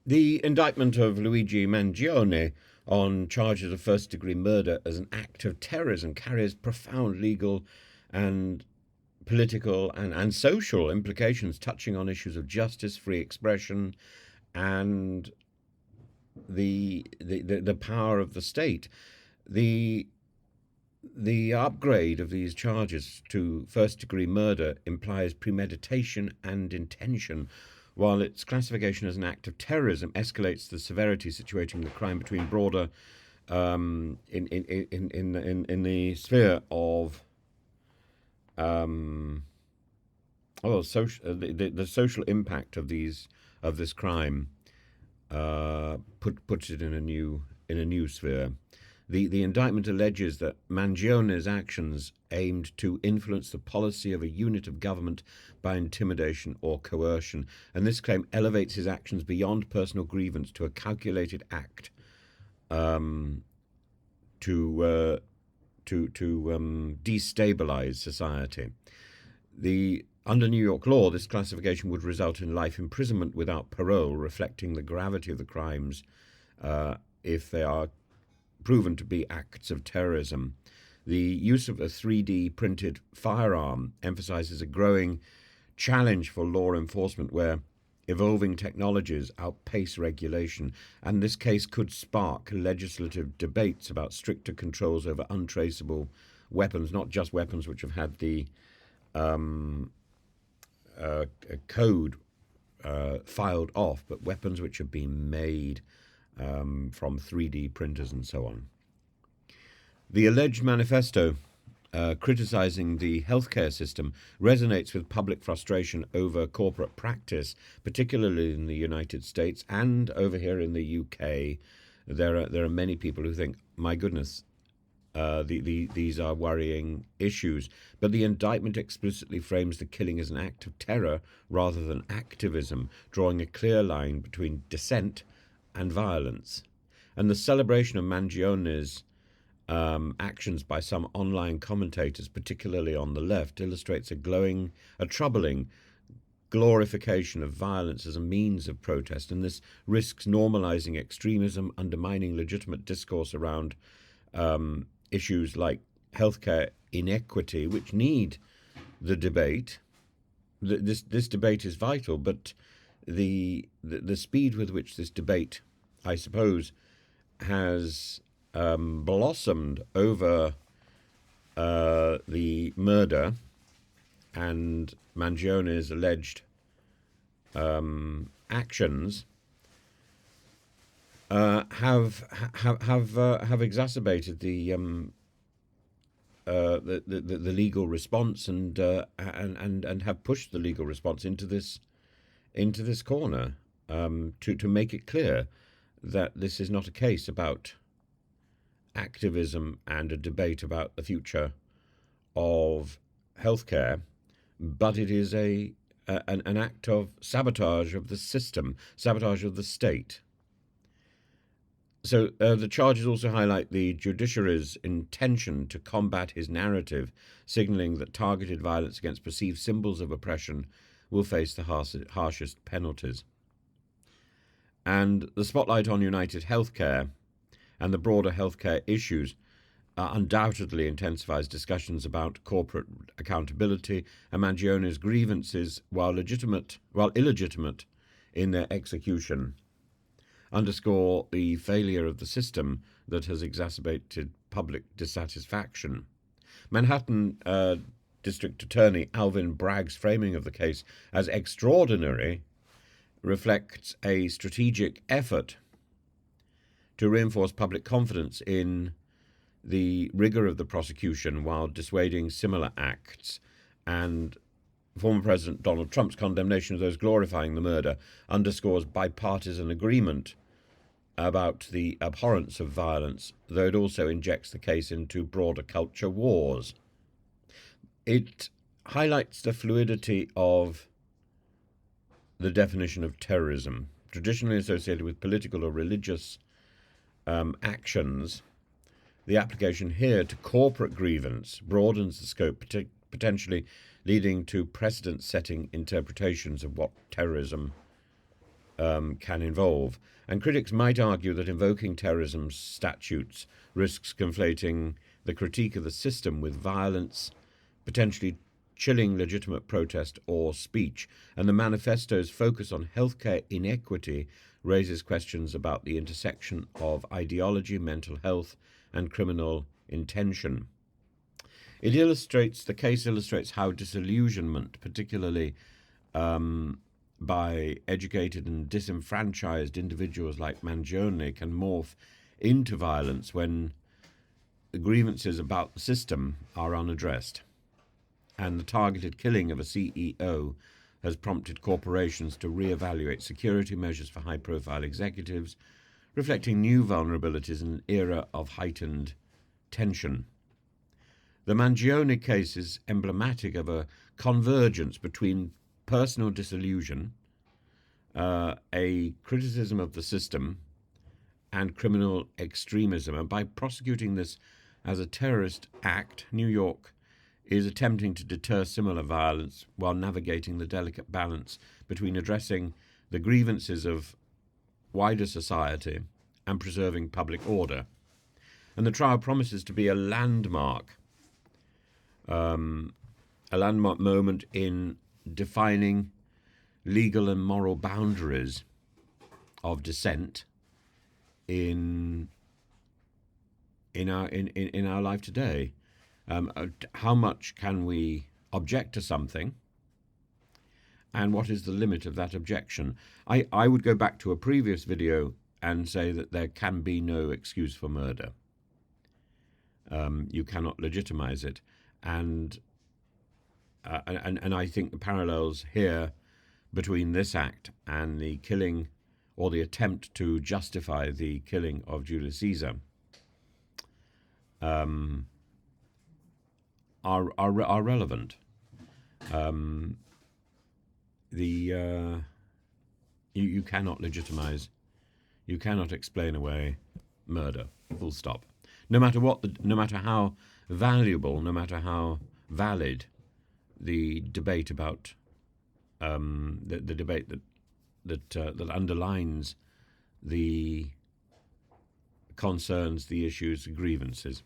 The indictment of Luigi Mangione on charges of first-degree murder as an act of terrorism carries profound legal and political and social implications touching on issues of justice, free expression, and the power of the state. The the upgrade of these charges to first degree murder implies premeditation and intention, while its classification as an act of terrorism escalates the severity, situating the crime between broader in the sphere of um, the social impact of this crime puts it in a new sphere. The indictment alleges that Mangione's actions aimed to influence the policy of a unit of government by intimidation or coercion, and this claim elevates his actions beyond personal grievance to a calculated act um, to destabilize society. Under New York law, this classification would result in life imprisonment without parole, reflecting the gravity of the crimes if they are proven to be acts of terrorism. The use of a 3D printed firearm emphasizes a growing challenge for law enforcement where evolving technologies outpace regulation, and this case could spark legislative debates about stricter controls over untraceable weapons, not just weapons which have had the code filed off, but weapons which have been made from 3D printers and so on. The alleged manifesto criticizing the healthcare system resonates with public frustration over corporate practice, particularly in the United States and over here in the UK. There are many people who think, my goodness, these are worrying issues. But the indictment explicitly frames the killing as an act of terror rather than activism, drawing a clear line between dissent and violence. And the celebration of Mangione's actions by some online commentators, particularly on the left, illustrates a troubling glorification of violence as a means of protest, and this risks normalizing extremism, undermining legitimate discourse around issues like healthcare inequity, which need the debate. This debate is vital, but the speed with which this debate, I suppose, has blossomed over the murder and Mangione's alleged actions have exacerbated the legal response and have pushed the legal response into this corner to make it clear that this is not a case about activism and a debate about the future of healthcare, but it is an act of sabotage of the system, sabotage of the state. So the charges also highlight the judiciary's intention to combat his narrative, signalling that targeted violence against perceived symbols of oppression will face the harshest penalties. And the spotlight on United Healthcare and the broader healthcare issues undoubtedly intensifies discussions about corporate accountability, and Mangione's grievances, while illegitimate in their execution, underscore the failure of the system that has exacerbated public dissatisfaction. Manhattan District Attorney Alvin Bragg's framing of the case as extraordinary reflects a strategic effort to reinforce public confidence in the rigor of the prosecution while dissuading similar acts, and former President Donald Trump's condemnation of those glorifying the murder underscores bipartisan agreement about the abhorrence of violence, though it also injects the case into broader culture wars. It highlights the fluidity of the definition of terrorism, traditionally associated with political or religious actions. The application here to corporate grievance broadens the scope, potentially leading to precedent-setting interpretations of what terrorism can involve. And critics might argue that invoking terrorism statutes risks conflating the critique of the system with violence, potentially chilling legitimate protest or speech. And the manifesto's focus on healthcare inequity raises questions about the intersection of ideology, mental health, and criminal intention. The case illustrates how disillusionment, particularly by educated and disenfranchised individuals like Mangione, can morph into violence when the grievances about the system are unaddressed. And the targeted killing of a CEO has prompted corporations to re-evaluate security measures for high-profile executives, reflecting new vulnerabilities in an era of heightened tension. The Mangione case is emblematic of a convergence between personal disillusion, a criticism of the system, and criminal extremism. And by prosecuting this as a terrorist act, New York is attempting to deter similar violence while navigating the delicate balance between addressing the grievances of wider society and preserving public order. And the trial promises to be a landmark moment in defining legal and moral boundaries of dissent in our life today. How much can we object to something, and what is the limit of that objection? I would go back to a previous video and say that there can be no excuse for murder. You cannot legitimize it, and I think the parallels here between this act and the killing, or the attempt to justify the killing of Julius Caesar, are relevant. You cannot legitimize, you cannot explain away murder. Full stop. No matter how valuable, no matter how valid the debate about the debate that underlines the concerns, the issues, the grievances.